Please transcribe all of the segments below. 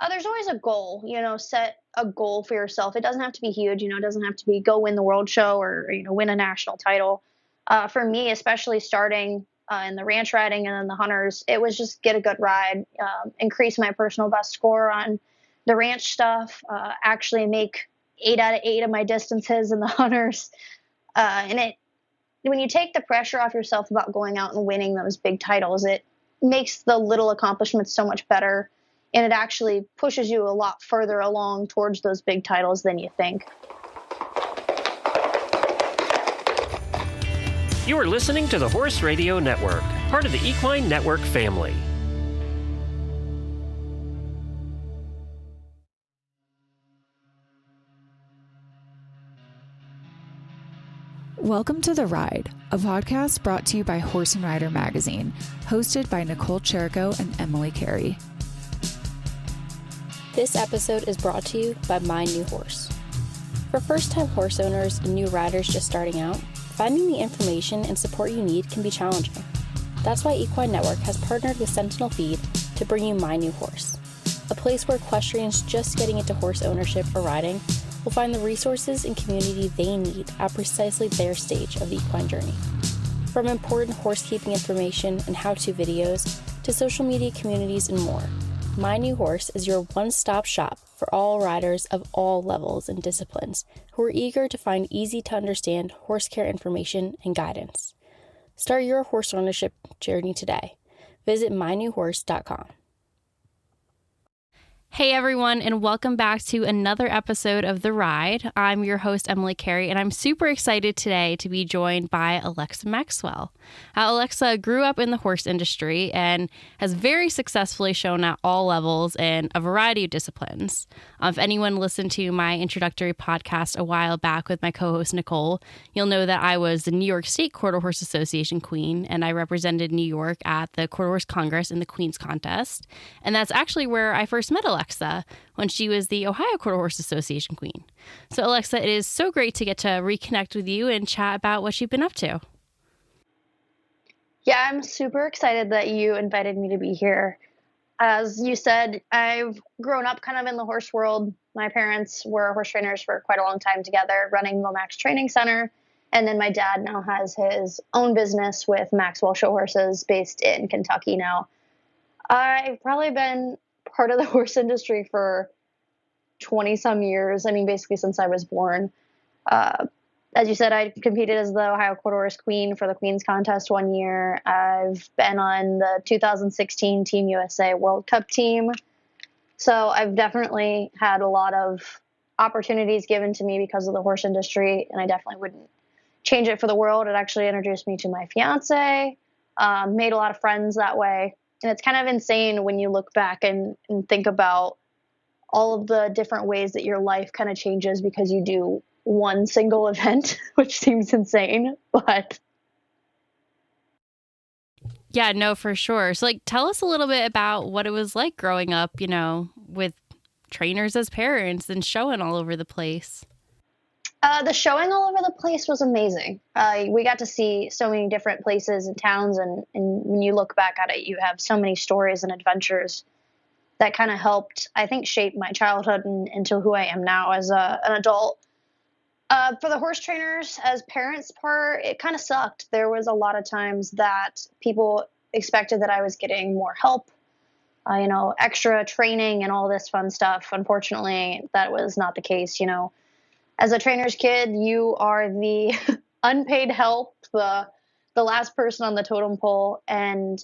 There's always a goal, set a goal for yourself. It doesn't have to be huge, it doesn't have to be go win the world show or, win a national title. For me, especially starting in the ranch riding and then the hunters, it was just get a good ride, increase my personal best score on the ranch stuff, actually make 8 out of 8 of my distances in the hunters. And when you take the pressure off yourself about going out and winning those big titles, it makes the little accomplishments so much better. And it actually pushes you a lot further along towards those big titles than you think. You are listening to the Horse Radio Network, part of the Equine Network family. Welcome to The Ride, a podcast brought to you by Horse and Rider magazine, hosted by Nicole Cherico and Emily Carey. This episode is brought to you by My New Horse. For first-time horse owners and new riders just starting out, finding the information and support you need can be challenging. That's why Equine Network has partnered with Sentinel Feed to bring you My New Horse, a place where equestrians just getting into horse ownership or riding will find the resources and community they need at precisely their stage of the equine journey. From important horsekeeping information and how-to videos to social media communities and more, My New Horse is your one-stop shop for all riders of all levels and disciplines who are eager to find easy-to-understand horse care information and guidance. Start your horse ownership journey today. Visit mynewhorse.com. Hey everyone, and welcome back to another episode of The Ride. I'm your host, Emily Carey, and I'm super excited today to be joined by Ellexxah Maxwell. Ellexxah grew up in the horse industry and has very successfully shown at all levels in a variety of disciplines. If anyone listened to my introductory podcast a while back with my co-host Nicole, you'll know that I was the New York State Quarter Horse Association Queen, and I represented New York at the Quarter Horse Congress in the Queen's Contest. And that's actually where I first met Ellexxah, when she was the Ohio Quarter Horse Association Queen. So Ellexxah, it is so great to get to reconnect with you and chat about what you've been up to. Yeah, I'm super excited that you invited me to be here. As you said, I've grown up kind of in the horse world. My parents were horse trainers for quite a long time together, running Momax Training Center. And then my dad now has his own business with Maxwell Show Horses based in Kentucky now. I've probably been part of the horse industry for 20 some years. I mean, basically since I was born. As you said, I competed as the Ohio Quarter Horse Queen for the Queen's Contest one year. I've been on the 2016 Team USA World Cup team. So I've definitely had a lot of opportunities given to me because of the horse industry, and I definitely wouldn't change it for the world. It actually introduced me to my fiance, made a lot of friends that way. And it's kind of insane when you look back and think about all of the different ways that your life kind of changes because you do one single event, which seems insane, but. Yeah, no, for sure. So tell us a little bit about what it was like growing up, with trainers as parents and showing all over the place. The showing all over the place was amazing. We got to see so many different places and towns, and when you look back at it, you have so many stories and adventures that kind of helped, I think, shape my childhood and into who I am now as an adult. For the horse trainers as parents part, it kind of sucked. There was a lot of times that people expected that I was getting more help, extra training and all this fun stuff. Unfortunately, that was not the case. As a trainer's kid, you are the unpaid help, the last person on the totem pole. And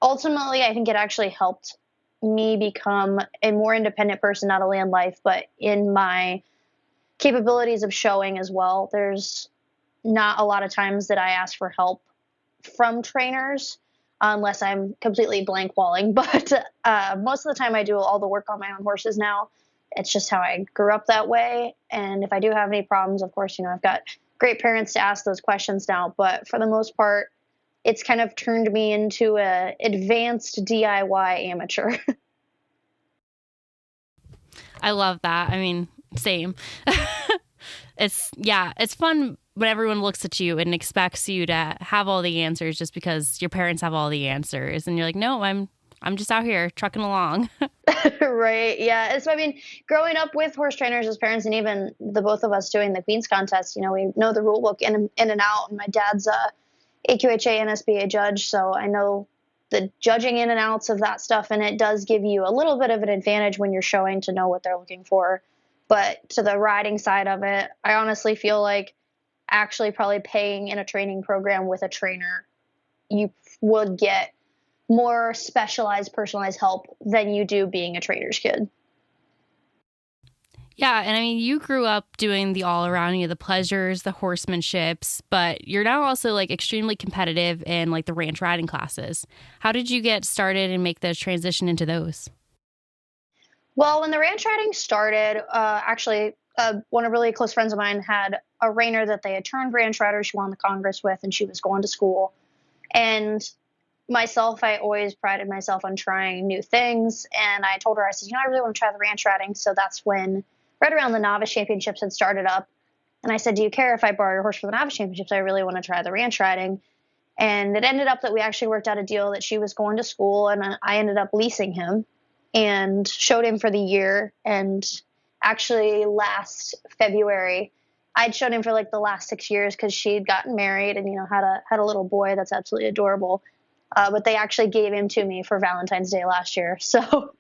ultimately, I think it actually helped me become a more independent person, not only in life, but in my capabilities of showing as well. There's not a lot of times that I ask for help from trainers unless I'm completely blank walling. But most of the time I do all the work on my own horses now. It's just how I grew up that way. And if I do have any problems, of course, I've got great parents to ask those questions now. But for the most part, it's kind of turned me into a advanced DIY amateur. I love that. I mean, same. It's fun when everyone looks at you and expects you to have all the answers just because your parents have all the answers. And you're like, no, I'm just out here trucking along. Right. Yeah. I mean, growing up with horse trainers as parents, and even the both of us doing the Queen's contest, we know the rule book in and out. And my dad's a AQHA and SBA judge, so I know the judging in and outs of that stuff. And it does give you a little bit of an advantage when you're showing to know what they're looking for. But to the riding side of it, I honestly feel like actually probably paying in a training program with a trainer, you would get more specialized, personalized help than you do being a trainer's kid. Yeah, and I mean, you grew up doing the all-around, the pleasures, the horsemanships, but you're now also like extremely competitive in like the ranch riding classes. How did you get started and make the transition into those? Well, when the ranch riding started, actually, one of really close friends of mine had a reiner that they had turned ranch rider. She won the Congress with, and she was going to school. And myself, I always prided myself on trying new things. And I told her, I said, I really want to try the ranch riding. So that's when, right around the novice championships had started up. And I said, do you care if I borrow your horse for the novice championships? I really want to try the ranch riding. And it ended up that we actually worked out a deal that she was going to school, and I ended up leasing him and showed him for the year. And actually last February, I'd shown him for like the last 6 years because she'd gotten married and, had a little boy that's absolutely adorable. But they actually gave him to me for Valentine's Day last year. So,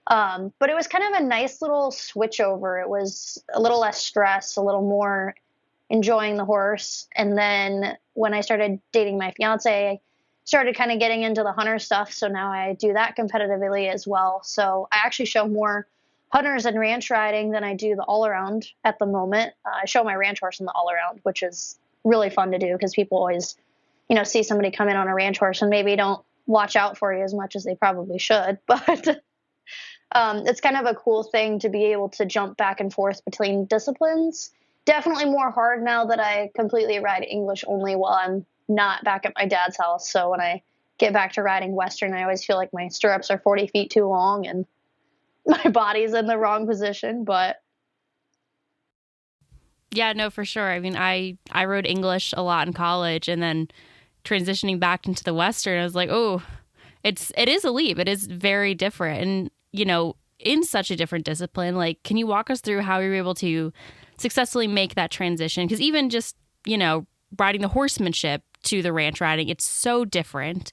but it was kind of a nice little switch over. It was a little less stress, a little more enjoying the horse. And then when I started dating my fiance, I started kind of getting into the hunter stuff. So now I do that competitively as well. So I actually show more hunters and ranch riding than I do the all around at the moment. I show my ranch horse in the all around, which is really fun to do because people always, see somebody come in on a ranch horse and maybe don't watch out for you as much as they probably should. But it's kind of a cool thing to be able to jump back and forth between disciplines. Definitely more hard now that I completely ride English only while I'm not back at my dad's house. So when I get back to riding Western, I always feel like my stirrups are 40 feet too long and my body's in the wrong position. But yeah, no, for sure. I mean, I rode English a lot in college, and then transitioning back into the Western, I was like, oh, it is a leap. It is very different. And, in such a different discipline, like, can you walk us through how you were able to successfully make that transition? Because even just, riding the horsemanship to the ranch riding, it's so different.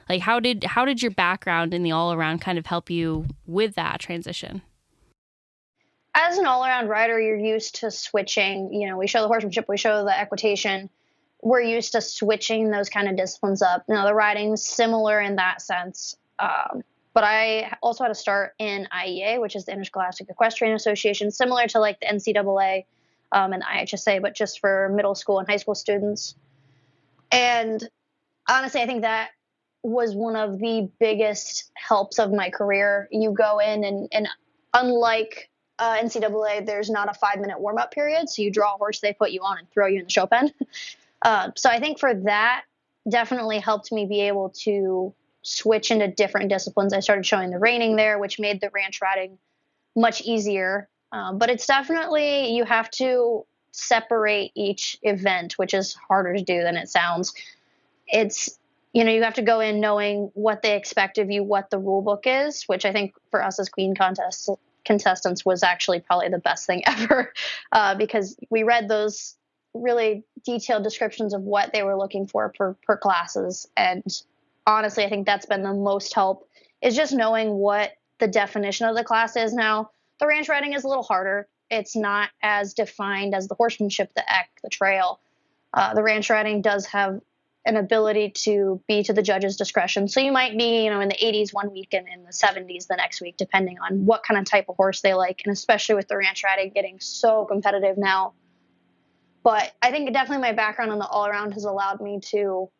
Like, how did your background in the all around kind of help you with that transition? As an all around rider, you're used to switching. We show the horsemanship, we show the equitation. We're used to switching those kind of disciplines up. Now, the riding's similar in that sense. But I also had to start in IEA, which is the Interscholastic Equestrian Association, similar to like the NCAA and the IHSA, but just for middle school and high school students. And honestly, I think that was one of the biggest helps of my career. You go in and unlike NCAA, there's not a 5-minute warm-up period. So you draw a horse, they put you on and throw you in the show pen. So I think for that, definitely helped me be able to switch into different disciplines. I started showing the reining there, which made the ranch riding much easier. But it's definitely, you have to separate each event, which is harder to do than it sounds. It's, you have to go in knowing what they expect of you, what the rule book is, which I think for us as Queen contestants was actually probably the best thing ever, because we read those really detailed descriptions of what they were looking for per classes. And honestly, I think that's been the most help, is just knowing what the definition of the class is. Now, the ranch riding is a little harder. It's not as defined as the horsemanship, the eck, the trail. The ranch riding does have an ability to be to the judge's discretion. So you might be, in the 80s one week and in the 70s the next week, depending on what kind of type of horse they like. And especially with the ranch riding getting so competitive now. But I think definitely my background on the all around has allowed me to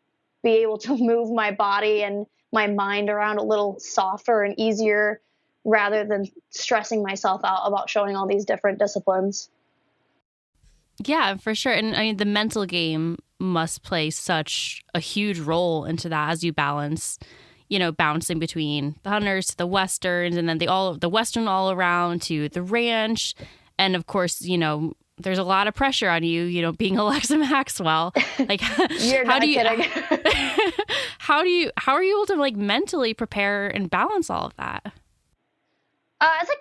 be able to move my body and my mind around a little softer and easier, rather than stressing myself out about showing all these different disciplines. Yeah, for sure. And I mean, the mental game must play such a huge role into that as you balance, bouncing between the hunters to the Westerns, and then the Western all around to the ranch. And of course, there's a lot of pressure on you, being Ellexxah Maxwell. Like, You're not kidding. How are you able to like mentally prepare and balance all of that?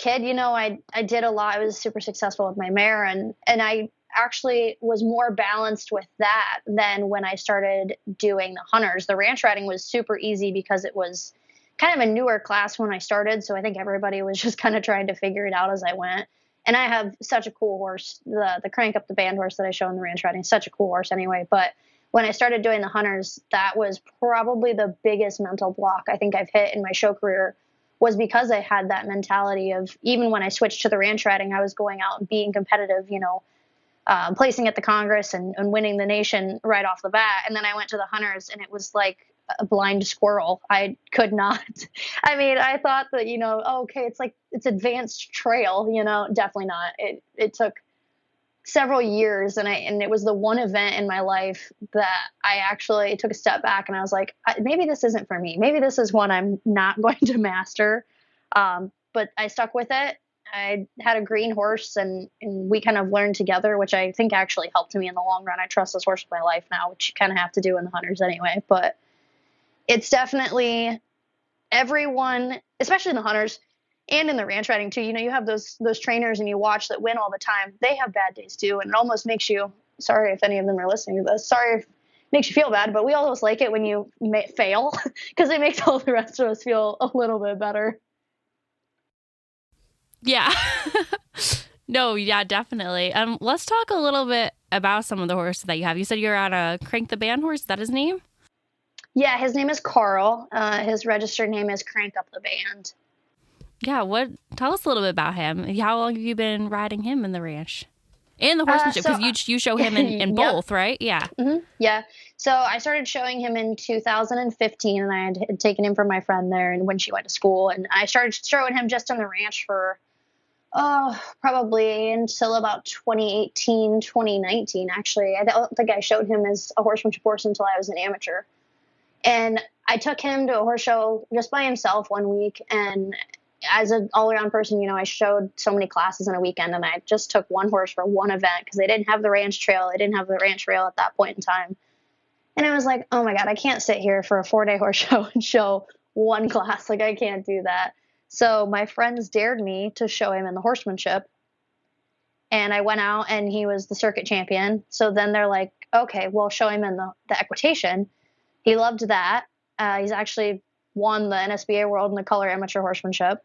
kid, I did a lot. I was super successful with my mare, and I actually was more balanced with that than when I started doing the hunters. The ranch riding was super easy because it was kind of a newer class when I started. So I think everybody was just kind of trying to figure it out as I went. And I have such a cool horse. The Crank Up the Band horse that I show in the ranch riding is such a cool horse anyway. But when I started doing the hunters, that was probably the biggest mental block I think I've hit in my show career, was because I had that mentality of, even when I switched to the ranch riding, I was going out and being competitive, placing at the Congress and winning the nation right off the bat. And then I went to the hunters and it was like a blind squirrel. I could not. I mean, I thought that, okay, it's advanced trail, definitely not. It took several years, and it was the one event in my life that I actually took a step back and I was like, maybe this isn't for me. Maybe this is one I'm not going to master. But I stuck with it. I had a green horse and we kind of learned together, which I think actually helped me in the long run. I trust this horse with my life now, which you kind of have to do in the hunters anyway. But it's definitely everyone, especially in the hunters and in the ranch riding too. You have those trainers and you watch that win all the time. They have bad days too. And it almost makes you, sorry if any of them are listening to this, sorry if it makes you feel bad, but we almost like it when you fail because it makes all the rest of us feel a little bit better. Yeah. No, yeah, definitely. Let's talk a little bit about some of the horses that you have. You said you're on a Crank the Band horse. Is that his name? Yeah, his name is Carl. His registered name is Crank Up the Band. Yeah, tell us a little bit about him. How long have you been riding him in the ranch? And the horsemanship, because you show him in both, right? Yeah. Mm-hmm. Yeah. So I started showing him in 2015, and I had taken him from my friend there and when she went to school. And I started showing him just on the ranch for, probably until about 2018, 2019, actually. I don't think I showed him as a horsemanship horse until I was an amateur. And I took him to a horse show just by himself one week, and as an all-around person, I showed so many classes in a weekend, and I just took one horse for one event because they didn't have the ranch trail. They didn't have the ranch rail at that point in time. And I was like, oh my God, I can't sit here for a 4-day horse show and show one class. Like, I can't do that. So my friends dared me to show him in the horsemanship. And I went out and he was the circuit champion. So then they're like, okay, we'll show him in the equitation. He loved that. He's actually won the NSBA World in the color amateur horsemanship.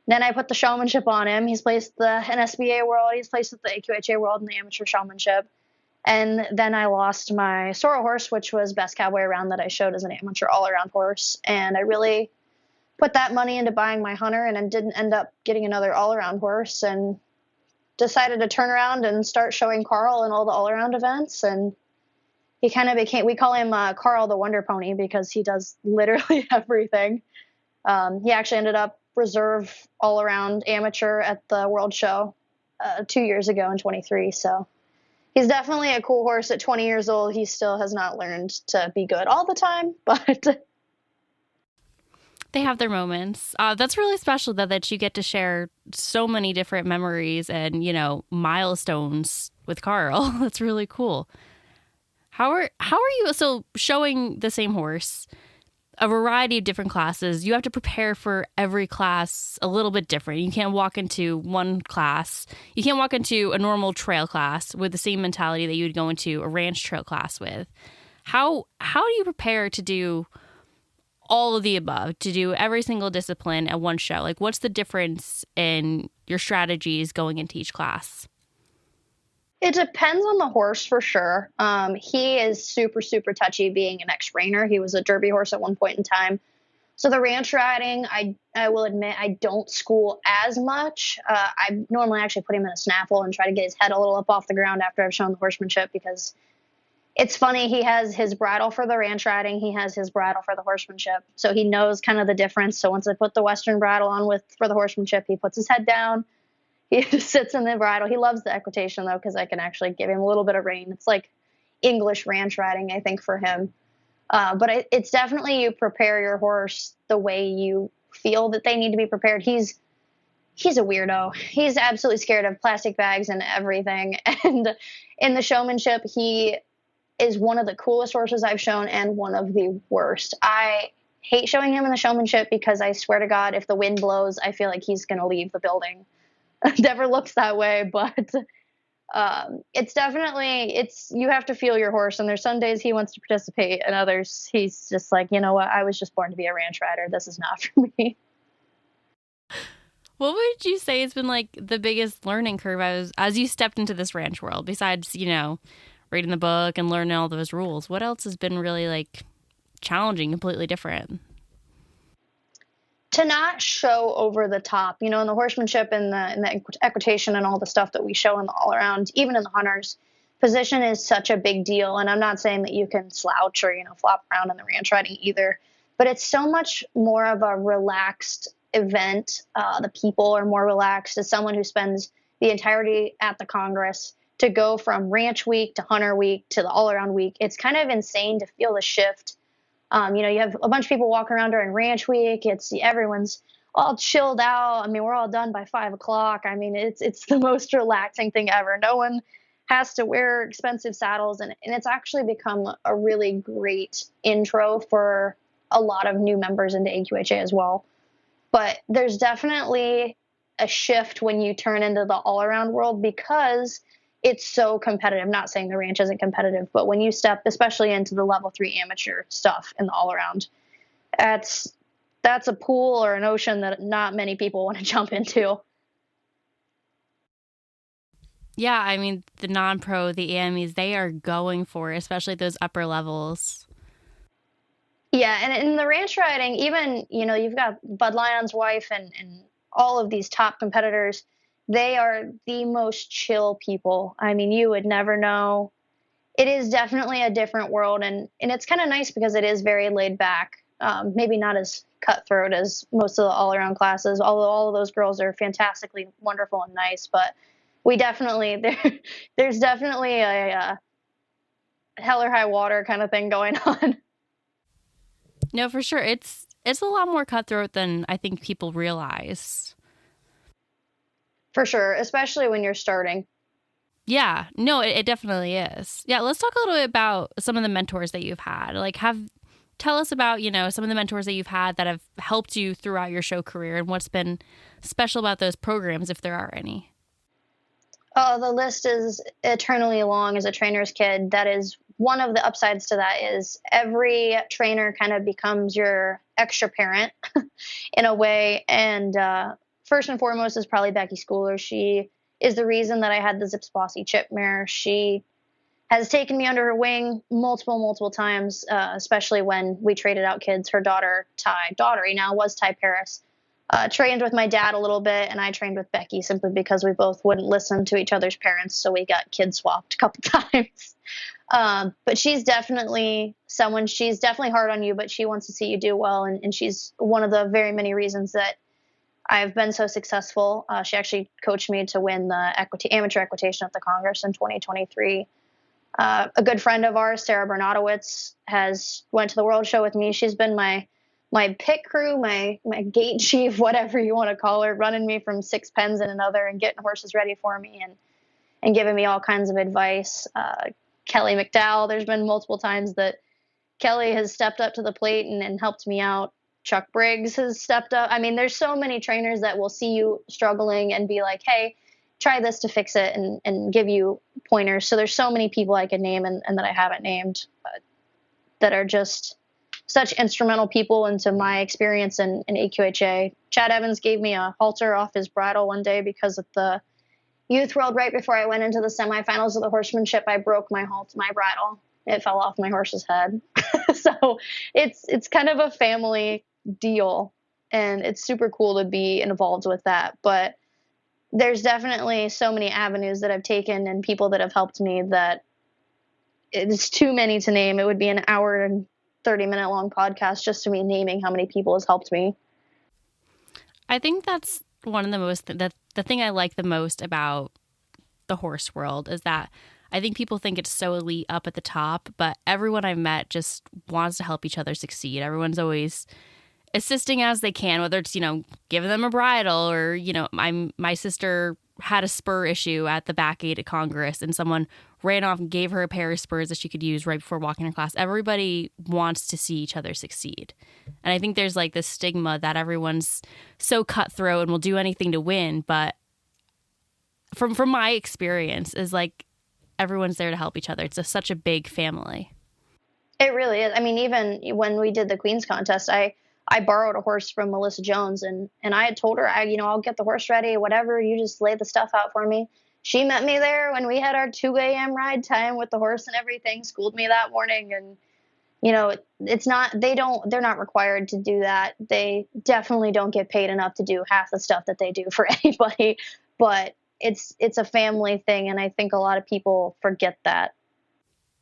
Then I put the showmanship on him. He's placed the NSBA World. He's placed at the AQHA World in the amateur showmanship. And then I lost my sorrel horse, which was best cowboy around, that I showed as an amateur all-around horse. And I really put that money into buying my hunter, and I didn't end up getting another all-around horse, and decided to turn around and start showing Carl in all the all-around events. And he kind of became, we call him Carl the Wonder Pony because he does literally everything. He actually ended up reserve all-around amateur at the World Show 2 years ago in 23. So he's definitely a cool horse. At 20 years old, he still has not learned to be good all the time, but they have their moments. That's really special that you get to share so many different memories and, milestones with Carl. That's really cool. How are you, so showing the same horse, a variety of different classes, you have to prepare for every class a little bit different. You can't walk into one class. You can't walk into a normal trail class with the same mentality that you would go into a ranch trail class with. How do you prepare to do all of the above, to do every single discipline at one show? Like, what's the difference in your strategies going into each class? It depends on the horse for sure. He is super, super touchy being an ex-reiner. He was a derby horse at one point in time. So the ranch riding, I will admit, I don't school as much. I normally actually put him in a snaffle and try to get his head a little up off the ground after I've shown the horsemanship, because it's funny. He has his bridle for the ranch riding. He has his bridle for the horsemanship. So he knows kind of the difference. So once I put the Western bridle on for the horsemanship, he puts his head down. He just sits in the bridle. He loves the equitation, though, because I can actually give him a little bit of rein. It's like English ranch riding, I think, for him. But it's definitely, you prepare your horse the way you feel that they need to be prepared. He's a weirdo. He's absolutely scared of plastic bags and everything. And in the showmanship, he is one of the coolest horses I've shown and one of the worst. I hate showing him in the showmanship because I swear to God, if the wind blows, I feel like he's going to leave the building. It never looks that way, but it's definitely, you have to feel your horse. And there's some days he wants to participate and others he's just like, you know what, I was just born to be a ranch rider. This is not for me. What would you say has been like the biggest learning curve as you stepped into this ranch world, besides, reading the book and learning all those rules? What else has been really like challenging, completely different? To not show over the top, in the horsemanship and the equitation and all the stuff that we show in the all around, even in the hunters, position is such a big deal. And I'm not saying that you can slouch or, flop around in the ranch riding either, but it's so much more of a relaxed event. The people are more relaxed. As someone who spends the entirety at the Congress, to go from ranch week to hunter week to the all around week, it's kind of insane to feel the shift. You have a bunch of people walking around during ranch week. Everyone's all chilled out. I mean, we're all done by 5:00. I mean, it's the most relaxing thing ever. No one has to wear expensive saddles, and it's actually become a really great intro for a lot of new members into AQHA as well. But there's definitely a shift when you turn into the all around world because it's so competitive. Not saying the ranch isn't competitive, but when you step, especially into the level 3 amateur stuff in the all around, that's a pool or an ocean that not many people want to jump into. Yeah, I mean, the non-pro, the AMEs, they are going for it, especially those upper levels. Yeah, and in the ranch riding, even, you've got Bud Lyon's wife and all of these top competitors. They are the most chill people. I mean, you would never know. It is definitely a different world, and it's kind of nice because it is very laid back. Maybe not as cutthroat as most of the all-around classes, although all of those girls are fantastically wonderful and nice. But we definitely, there's definitely a hell or high water kind of thing going on. No, for sure. It's a lot more cutthroat than I think people realize. For sure, especially when you're starting. Yeah, no, it definitely is. Yeah, let's talk a little bit about some of the mentors that you've had. Tell us about, some of the mentors that you've had that have helped you throughout your show career and what's been special about those programs, if there are any. Oh, the list is eternally long as a trainer's kid. That is one of the upsides to that is every trainer kind of becomes your extra parent in a way. And first and foremost is probably Becky Schooler. She is the reason that I had the Zips Bossy chip mare. She has taken me under her wing multiple times, especially when we traded out kids. Her daughter, Daughtery now, was Ty Paris. Trained with my dad a little bit, and I trained with Becky simply because we both wouldn't listen to each other's parents, so we got kid swapped a couple times. But she's definitely she's definitely hard on you, but she wants to see you do well, and she's one of the very many reasons that I've been so successful. She actually coached me to win the amateur equitation at the Congress in 2023. A good friend of ours, Sarah Bernatowicz, went to the World Show with me. She's been my pit crew, my gate chief, whatever you want to call her, running me from 6 pens in another and getting horses ready for me and giving me all kinds of advice. Kelly McDowell, there's been multiple times that Kelly has stepped up to the plate and helped me out. Chuck Briggs has stepped up. I mean, there's so many trainers that will see you struggling and be like, hey, try this to fix it and give you pointers. So there's so many people I could name and that I haven't named that are just such instrumental people into my experience in AQHA. Chad Evans gave me a halter off his bridle one day because at the Youth World right before I went into the semifinals of the horsemanship, I broke my bridle. It fell off my horse's head. So it's kind of a family deal, and it's super cool to be involved with that. But there's definitely so many avenues that I've taken and people that have helped me that it's too many to name. It would be an hour and 30-minute long podcast just to me naming how many people has helped me. I think that's one of the most, the thing I like the most about the horse world is that I think people think it's so elite up at the top, but everyone I've met just wants to help each other succeed. Everyone's always assisting as they can, whether it's, giving them a bridle or, my sister had a spur issue at the back gate at Congress and someone ran off and gave her a pair of spurs that she could use right before walking to class. Everybody wants to see each other succeed. And I think there's like this stigma that everyone's so cutthroat and will do anything to win. But from my experience is like everyone's there to help each other. It's such a big family. It really is. I mean, even when we did the Queen's contest, I borrowed a horse from Melissa Jones, and I had told her, I'll get the horse ready, whatever, you just lay the stuff out for me. She met me there when we had our 2 a.m. ride time with the horse and everything, schooled me that morning. And, they're not required to do that. They definitely don't get paid enough to do half the stuff that they do for anybody, but it's a family thing. And I think a lot of people forget that.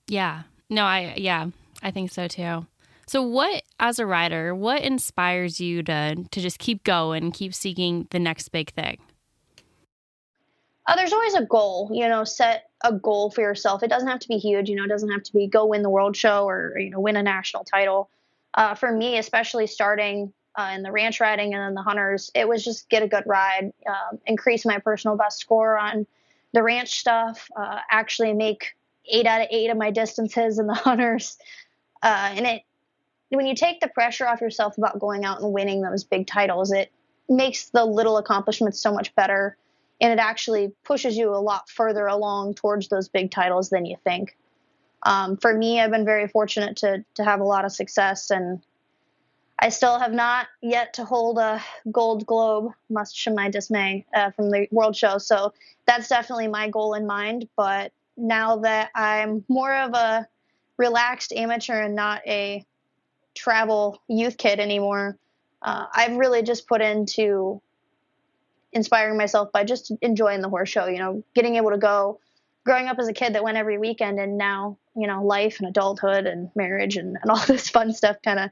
Yeah, no, I think so too. So what, as a rider, what inspires you to just keep going and keep seeking the next big thing? There's always a goal, set a goal for yourself. It doesn't have to be huge, it doesn't have to be go win the world show or, win a national title. For me, especially starting in the ranch riding and then the hunters, it was just get a good ride, increase my personal best score on the ranch stuff, actually make 8 out of 8 of my distances in the hunters. When you take the pressure off yourself about going out and winning those big titles, it makes the little accomplishments so much better. And it actually pushes you a lot further along towards those big titles than you think. For me, I've been very fortunate to have a lot of success, and I still have not yet to hold a gold globe, much to my dismay, from the world show. So that's definitely my goal in mind. But now that I'm more of a relaxed amateur and not a travel youth kid anymore, I've really just put into inspiring myself by just enjoying the horse show, getting able to go, growing up as a kid that went every weekend, and now, life and adulthood and marriage and all this fun stuff kind of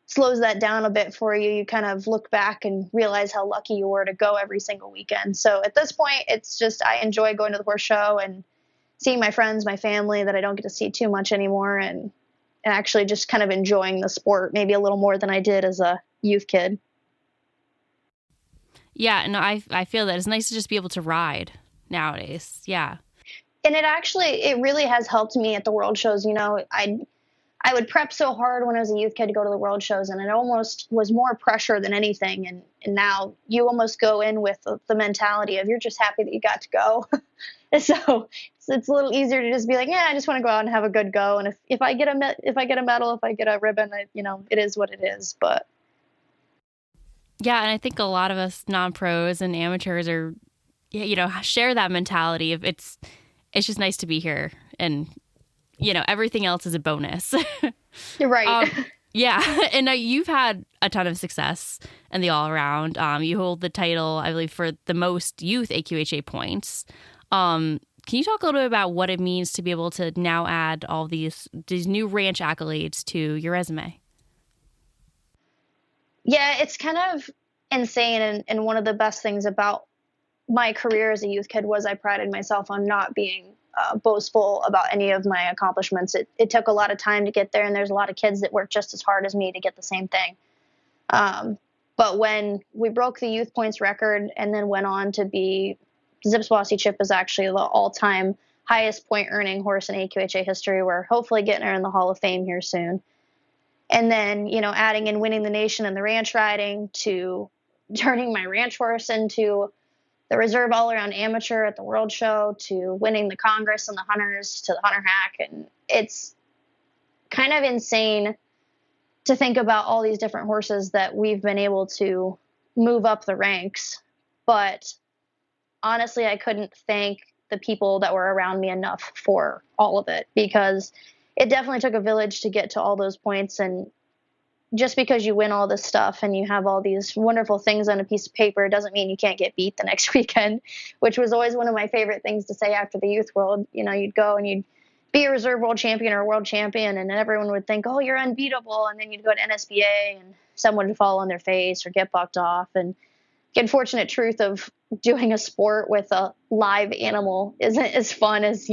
slows that down a bit for you. You kind of look back and realize how lucky you were to go every single weekend. So at this point, it's just, I enjoy going to the horse show and seeing my friends, my family that I don't get to see too much anymore, and actually just kind of enjoying the sport maybe a little more than I did as a youth kid. Yeah, no, I feel that it's nice to just be able to ride nowadays. Yeah. And it really has helped me at the world shows. I would prep so hard when I was a youth kid to go to the world shows, and it almost was more pressure than anything. And now you almost go in with the mentality of you're just happy that you got to go. And so it's a little easier to just be like, yeah, I just want to go out and have a good go. And if I get a medal, if I get a ribbon, it is what it is. But yeah, and I think a lot of us non-pros and amateurs are, share that mentality of it's just nice to be here, and everything else is a bonus. You're right. Yeah, and you've had a ton of success in the all-around. You hold the title, I believe, for the most youth AQHA points. Can you talk a little bit about what it means to be able to now add all these new ranch accolades to your resume? Yeah, it's kind of insane. And one of the best things about my career as a youth kid was I prided myself on not being boastful about any of my accomplishments. It took a lot of time to get there, and there's a lot of kids that work just as hard as me to get the same thing. But when we broke the youth points record and then went on to be, Zips Bossy Chip is actually the all-time highest point earning horse in AQHA history. We're hopefully getting her in the Hall of Fame here soon. And then, adding in winning the nation and the ranch riding, to turning my ranch horse into the reserve all-around amateur at the World Show, to winning the Congress and the Hunters, to the Hunter Hack. And it's kind of insane to think about all these different horses that we've been able to move up the ranks. But honestly, I couldn't thank the people that were around me enough for all of it, because it definitely took a village to get to all those points. And just because you win all this stuff and you have all these wonderful things on a piece of paper doesn't mean you can't get beat the next weekend, which was always one of my favorite things to say after the youth world. You'd go and you'd be a reserve world champion or a world champion, and everyone would think, oh, you're unbeatable. And then you'd go to NSBA and someone would fall on their face or get bucked off. And the unfortunate truth of doing a sport with a live animal isn't as fun as,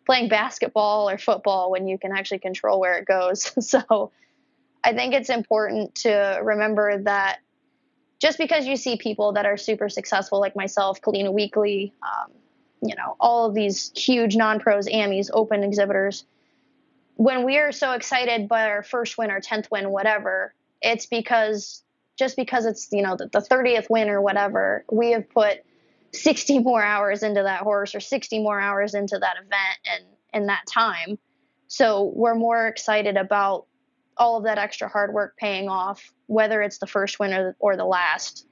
playing basketball or football when you can actually control where it goes. So I think it's important to remember that just because you see people that are super successful like myself, Kalina Weekly, all of these huge non-pros, AMIs, open exhibitors. When we are so excited by our first win, our 10th win, whatever, it's because it's, the 30th win or whatever, we have put 60 more hours into that horse or 60 more hours into that event and that time. So we're more excited about all of that extra hard work paying off, whether it's the first win or the last.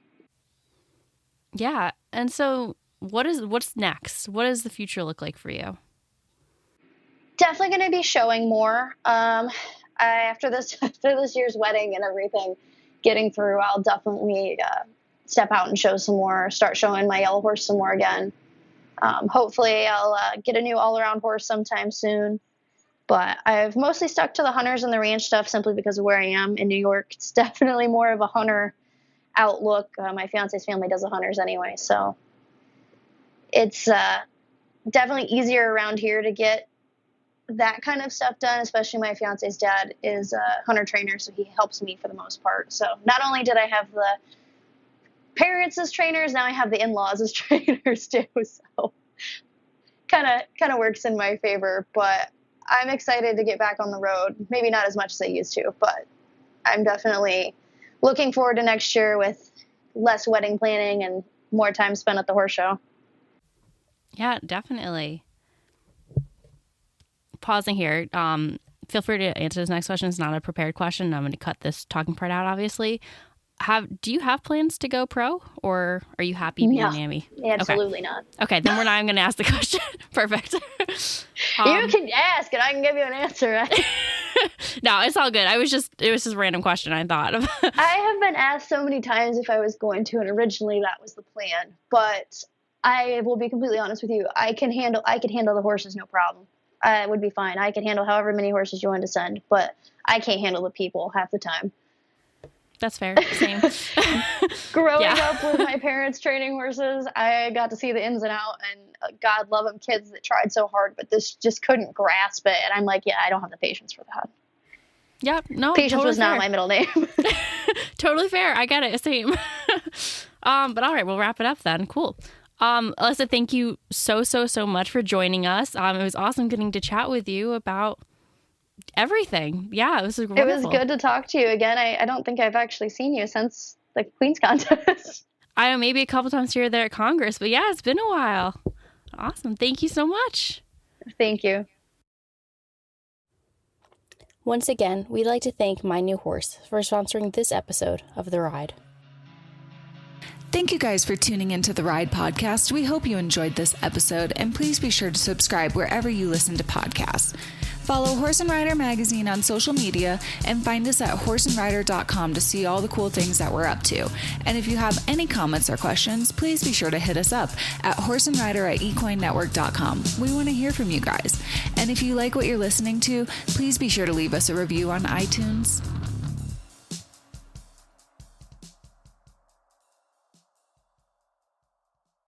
Yeah. And so what's next? What does the future look like for you? Definitely going to be showing more. After this year's wedding and everything getting through, I'll definitely step out and show some more, start showing my yellow horse some more again. Hopefully I'll get a new all-around horse sometime soon. But I've mostly stuck to the hunters and the ranch stuff simply because of where I am in New York. It's definitely more of a hunter outlook. My fiance's family does the hunters anyway, so it's definitely easier around here to get that kind of stuff done, especially my fiance's dad is a hunter trainer, so he helps me for the most part. So not only did I have the parents as trainers, now I have the in-laws as trainers too, so kind of works in my favor. But I'm excited to get back on the road. Maybe not as much as I used to, but I'm definitely looking forward to next year with less wedding planning and more time spent at the horse show. Yeah, definitely. Pausing here. Feel free to answer this next question. It's not a prepared question. I'm going to cut this talking part out, obviously. Do you have plans to go pro, or are you happy being an AMI? Absolutely not. Okay, then we're not even going to ask the question. Perfect. You can ask and I can give you an answer. No, it's all good. It was just a random question I thought of. I have been asked so many times if I was going to, and originally that was the plan. But I will be completely honest with you. I could handle the horses, no problem. It would be fine. I could handle however many horses you want to send, but I can't handle the people half the time. That's fair. Same. Growing up with my parents training horses, I got to see the ins and outs, and God love them kids that tried so hard, but this just couldn't grasp it. And I'm like, yeah, I don't have the patience for that. Yeah, no, patience totally was fair. not my middle name. Totally fair. I get it. Same. But all right, we'll wrap it up then. Cool. Ellexxah, thank you so much for joining us. It was awesome getting to chat with you about everything. Yeah, it was wonderful. It was good to talk to you again. I don't think I've actually seen you since the Queen's Contest. I know, maybe a couple times here or there at Congress, but yeah, it's been a while. Awesome. Thank you so much. Thank you. Once again, we'd like to thank My New Horse for sponsoring this episode of The Ride. Thank you guys for tuning into the Ride podcast. We hope you enjoyed this episode, and please be sure to subscribe wherever you listen to podcasts. Follow Horse and Rider Magazine on social media and find us at horseandrider.com to see all the cool things that we're up to. And if you have any comments or questions, please be sure to hit us up at horseandrider@equinenetwork.com. We want to hear from you guys. And if you like what you're listening to, please be sure to leave us a review on iTunes.